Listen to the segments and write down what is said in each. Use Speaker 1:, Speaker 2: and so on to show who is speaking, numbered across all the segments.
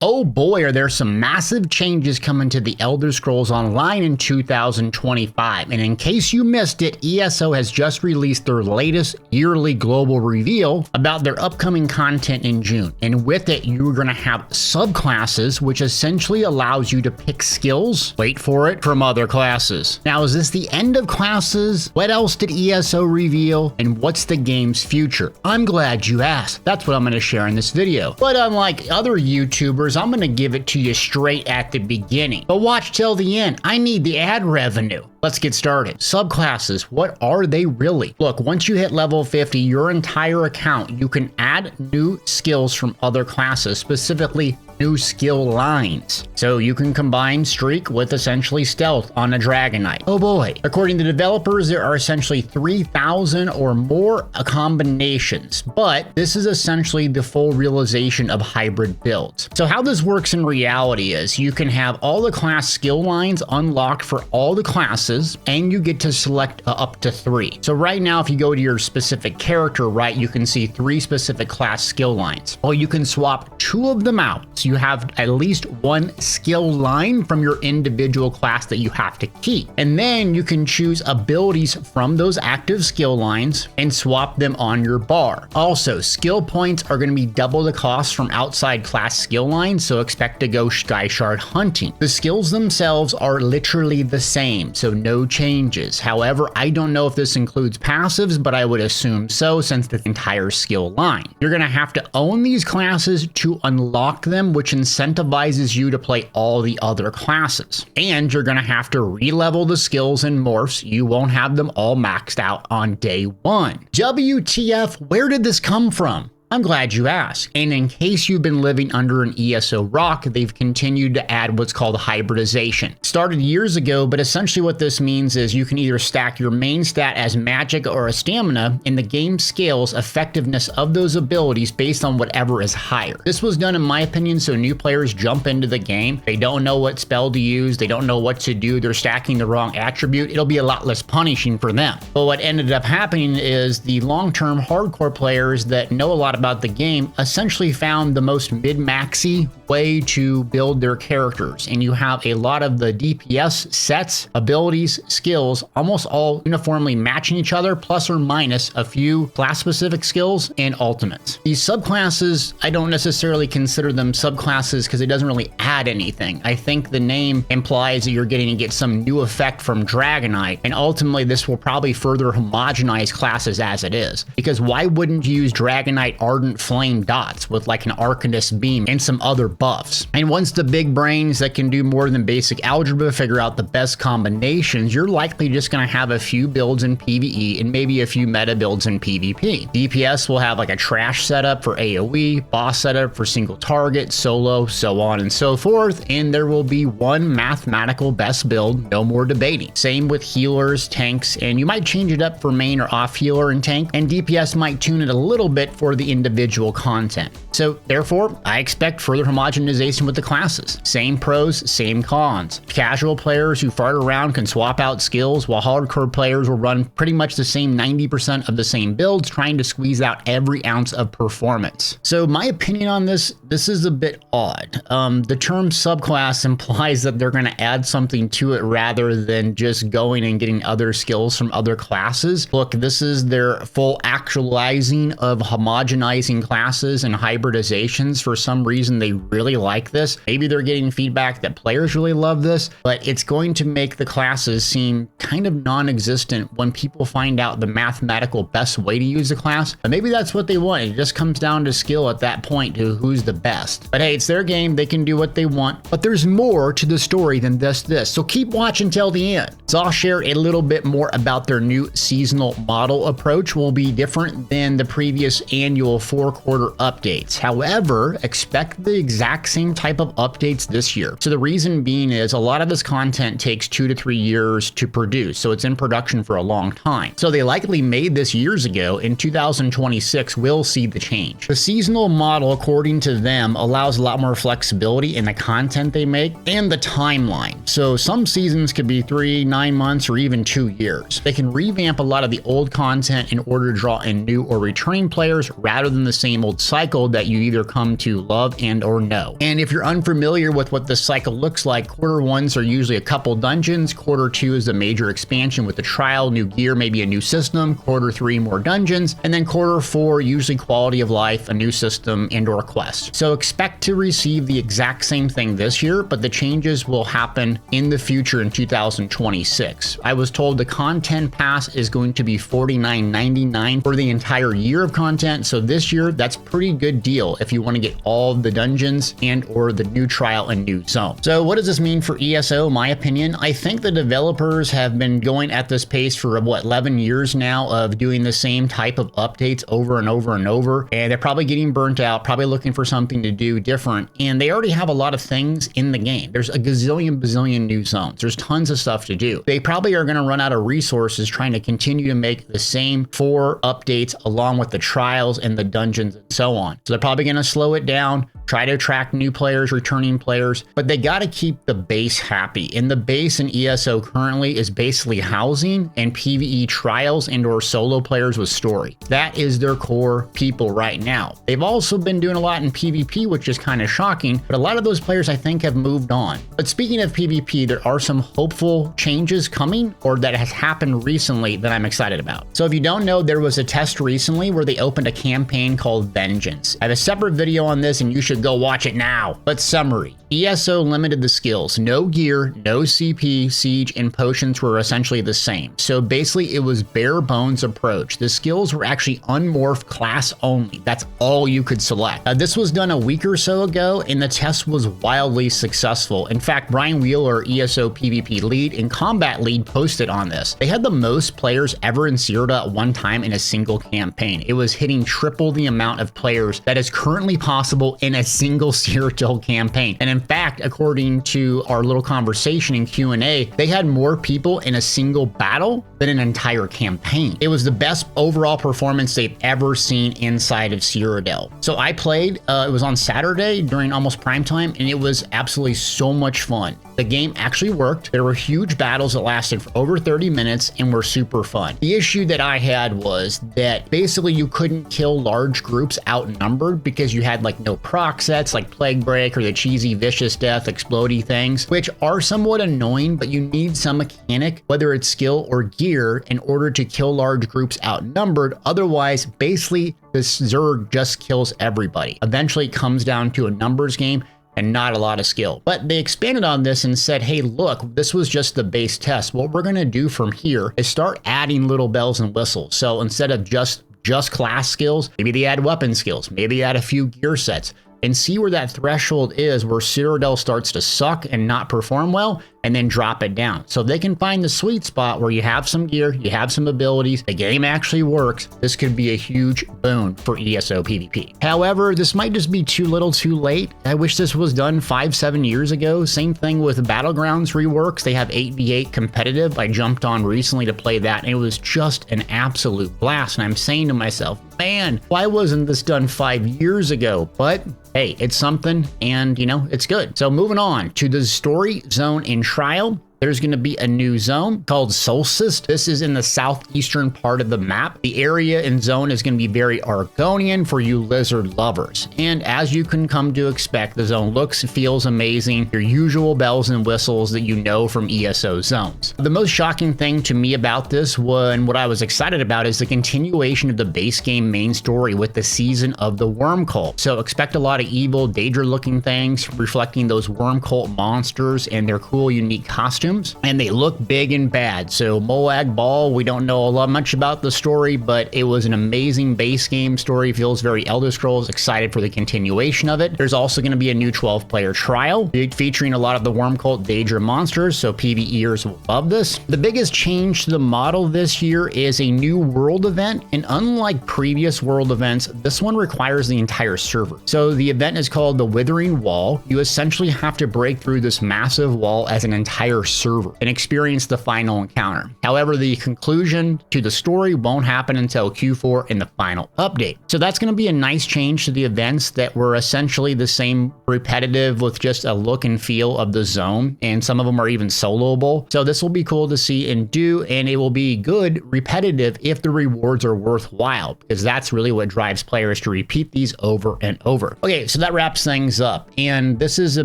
Speaker 1: Oh boy, are there some massive changes coming to The Elder Scrolls Online in 2025. And in case you missed it, ESO has just released their latest yearly global reveal about their upcoming content in June. And with it, you're going to have subclasses, which essentially allows you to pick skills, wait for it, from other classes. Now, is this the end of classes? What else did ESO reveal? And what's the game's future? I'm glad you asked. That's what I'm going to share in this video. But unlike other YouTubers, I'm going to give it to you straight at the beginning. But watch till the end. I need the ad revenue. Let's get started. Subclasses, what are they really? Look, once you hit level 50, your entire account, you can add new skills from other classes, specifically new skill lines. So you can combine Streak with essentially Stealth on a Dragon Knight. Oh boy. According to developers, there are essentially 3,000 or more combinations, but this is essentially the full realization of hybrid builds. So how this works in reality is you can have all the class skill lines unlocked for all the classes, and you get to select up to 3. So right now, if you go to your specific character, right, you can see 3 specific class skill lines. Well, you can swap 2 of them out. So you have at least 1 skill line from your individual class that you have to keep. And then you can choose abilities from those active skill lines and swap them on your bar. Also, skill points are going to be double the cost from outside class skill lines, so expect to go Sky Shard hunting. The skills themselves are literally the same, so no changes. However, I don't know if this includes passives, but I would assume so since the entire skill line. You're going to have to own these classes to unlock them, which incentivizes you to play all the other classes. And you're going to have to re-level the skills and morphs. You won't have them all maxed out on day 1. WTF, where did this come from? I'm glad you asked. And in case you've been living under an ESO rock, they've continued to add what's called hybridization. Started years ago, but essentially what this means is you can either stack your main stat as magic or a stamina, and the game scales effectiveness of those abilities based on whatever is higher. This was done, in my opinion, so new players jump into the game. They don't know what spell to use. They don't know what to do. They're stacking the wrong attribute. It'll be a lot less punishing for them. But what ended up happening is the long-term hardcore players that know a lot about the game essentially found the most mid-maxy way to build their characters, and you have a lot of the DPS sets, abilities, skills almost all uniformly matching each other, plus or minus a few class-specific skills and ultimates. These subclasses, I don't necessarily consider them subclasses because it doesn't really add anything. I think the name implies that you're getting to get some new effect from Dragon Knight, and ultimately this will probably further homogenize classes as it is, because why wouldn't you use Dragon Knight Ardent Flame dots with like an Arcanist beam and some other buffs? And once the big brains that can do more than basic algebra figure out the best combinations, you're likely just going to have a few builds in PvE and maybe a few meta builds in PvP. DPS will have like a trash setup for AoE, boss setup for single target, solo, so on and so forth, and there will be one mathematical best build, no more debating. Same with healers, tanks, and you might change it up for main or off healer and tank, and DPS might tune it a little bit for the individual content. So therefore, I expect further homogenization with the classes. Same pros, same cons. Casual players who fart around can swap out skills, while hardcore players will run pretty much the same 90% of the same builds, trying to squeeze out every ounce of performance. So my opinion on this is a bit odd. The term subclass implies that they're going to add something to it rather than just going and getting other skills from other classes. Look, this is their full actualizing of homogenizing classes and hybridizations. For some reason, they really like this. Maybe they're getting feedback that players really love this, but it's going to make the classes seem kind of non-existent when people find out the mathematical best way to use a class. And maybe that's what they want. It just comes down to skill at that point to who's the best. But hey, it's their game. They can do what they want. But there's more to the story than this. So keep watching till the end. So I'll share a little bit more about their new seasonal model approach. Will be different than the previous annual 4-quarter updates. However, expect the exact same type of updates this year. So the reason being is a lot of this content takes 2 to 3 years to produce, so it's in production for a long time. So they likely made this years ago. In 2026, we'll see the change. The seasonal model, according to them, allows a lot more flexibility in the content they make and the timeline. So some seasons could be 3, 9 months, or even 2 years. They can revamp a lot of the old content in order to draw in new or returning players rather rather than the same old cycle that you either come to love and or know. And if you're unfamiliar with what this cycle looks like, quarter ones are usually a couple dungeons, quarter two is the major expansion with the trial, new gear, maybe a new system, quarter three more dungeons, and then quarter four usually quality of life, a new system, and or quest. So expect to receive the exact same thing this year, but the changes will happen in the future in 2026. I was told the content pass is going to be $49.99 for the entire year of content. So this year, that's pretty good deal if you want to get all the dungeons and or the new trial and new zone. So what does this mean for ESO? My opinion, I think the developers have been going at this pace for what, 11 years now of doing the same type of updates over and over and over. And they're probably getting burnt out, probably looking for something to do different. And they already have a lot of things in the game. There's a bazillion new zones. There's tons of stuff to do. They probably are going to run out of resources trying to continue to make the same 4 updates along with the trials and the dungeons and so on. So they're probably going to slow it down, try to attract new players, returning players, but they got to keep the base happy. And the base in ESO currently is basically housing and PvE trials and or solo players with story. That is their core people right now. They've also been doing a lot in PvP, which is kind of shocking, but a lot of those players I think have moved on. But speaking of PvP, there are some hopeful changes coming or that has happened recently that I'm excited about. So if you don't know, there was a test recently where they opened a campaign called Vengeance. I have a separate video on this and you should go watch it now. But summary, ESO limited the skills. No gear, no CP, siege, and potions were essentially the same. So basically it was bare bones approach. The skills were actually unmorph class only. That's all you could select. This was done a week or so ago and the test was wildly successful. In fact, Brian Wheeler, ESO PvP lead and combat lead, posted on this. They had the most players ever in Cyrodiil at one time in a single campaign. It was hitting triple the amount of players that is currently possible in a single Cyrodiil campaign. And in fact, according to our little conversation in Q&A, they had more people in a single battle than an entire campaign. It was the best overall performance they've ever seen inside of Cyrodiil. So I played, it was on Saturday during almost prime time, and it was absolutely so much fun. The game actually worked. There were huge battles that lasted for over 30 minutes and were super fun. The issue that I had was that basically you couldn't kill large groups outnumbered because you had like no proc sets like Plague Break or the cheesy Vicious Death explodey things, which are somewhat annoying, but you need some mechanic, whether it's skill or gear, in order to kill large groups outnumbered. Otherwise, basically, this Zerg just kills everybody. Eventually, it comes down to a numbers game and not a lot of skill. But they expanded on this and said, hey, look, this was just the base test. What we're going to do from here is start adding little bells and whistles. So instead of just class skills, maybe they add weapon skills, maybe they add a few gear sets, and see where that threshold is where Cyrodiil starts to suck and not perform well, and then drop it down. So they can find the sweet spot where you have some gear, you have some abilities, the game actually works. This could be a huge boon for ESO PvP. However, this might just be too little too late. I wish this was done 5-7 years ago. Same thing with Battlegrounds reworks. They have 8v8 competitive. I jumped on recently to play that, and it was just an absolute blast. And I'm saying to myself, man, why wasn't this done 5 years ago? But hey, it's something, and you know, it's good. So moving on to the story zone in trial. There's going to be a new zone called Solstice. This is in the southeastern part of the map. The area and zone is going to be very Argonian for you lizard lovers. And as you can come to expect, the zone looks, feels amazing. Your usual bells and whistles that you know from ESO zones. The most shocking thing to me about this and what I was excited about is the continuation of the base game main story with the season of the Worm Cult. So expect a lot of evil, Daedra looking things reflecting those Worm Cult monsters and their cool, unique costumes. And they look big and bad. So Moag Ball, we don't know a lot much about the story, but it was an amazing base game story. Feels very Elder Scrolls. Excited for the continuation of it. There's also going to be a new 12-player trial featuring a lot of the Worm Cult Daedra monsters, so PvEers will love this. The biggest change to the model this year is a new world event, and unlike previous world events, this one requires the entire server. So the event is called the Withering Wall. You essentially have to break through this massive wall as an entire server and experience the final encounter. However, the conclusion to the story won't happen until Q4 in the final update. So that's going to be a nice change to the events that were essentially the same, repetitive with just a look and feel of the zone, and some of them are even soloable. So this will be cool to see and do, and it will be good repetitive if the rewards are worthwhile, because that's really what drives players to repeat these over and over. Okay, so that wraps things up, and this is a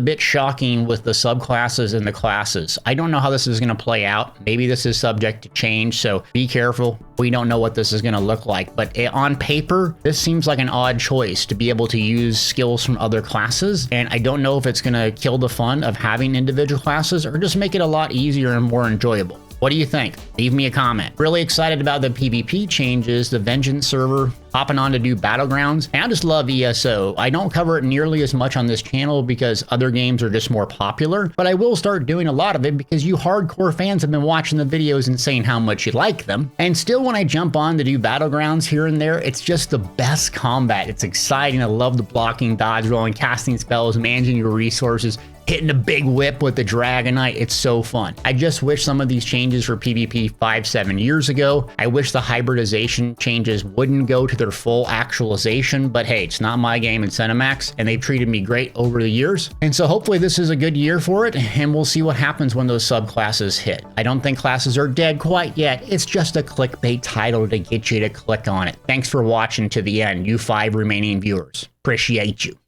Speaker 1: bit shocking with the subclasses and the classes. I don't know how this is going to play out. Maybe this is subject to change, so be careful. We don't know what this is going to look like, but on paper, this seems like an odd choice to be able to use skills from other classes, and I don't know if it's going to kill the fun of having individual classes or just make it a lot easier and more enjoyable. What do you think? Leave me a comment. Really excited about the PvP changes, the Vengeance server, hopping on to do Battlegrounds, and I just love ESO. I don't cover it nearly as much on this channel because other games are just more popular, but I will start doing a lot of it because you hardcore fans have been watching the videos and saying how much you like them. And still, when I jump on to do Battlegrounds here and there, it's just the best combat. It's exciting. I love the blocking, dodge rolling, casting spells, managing your resources, hitting a big whip with the Dragonite. It's so fun. I just wish some of these changes for PvP 5-7 years ago. I wish the hybridization changes wouldn't go to their full actualization, but hey, it's not my game in Cinemax, and they've treated me great over the years. And so hopefully this is a good year for it, and we'll see what happens when those subclasses hit. I don't think classes are dead quite yet. It's just a clickbait title to get you to click on it. Thanks for watching to the end, you 5 remaining viewers. Appreciate you.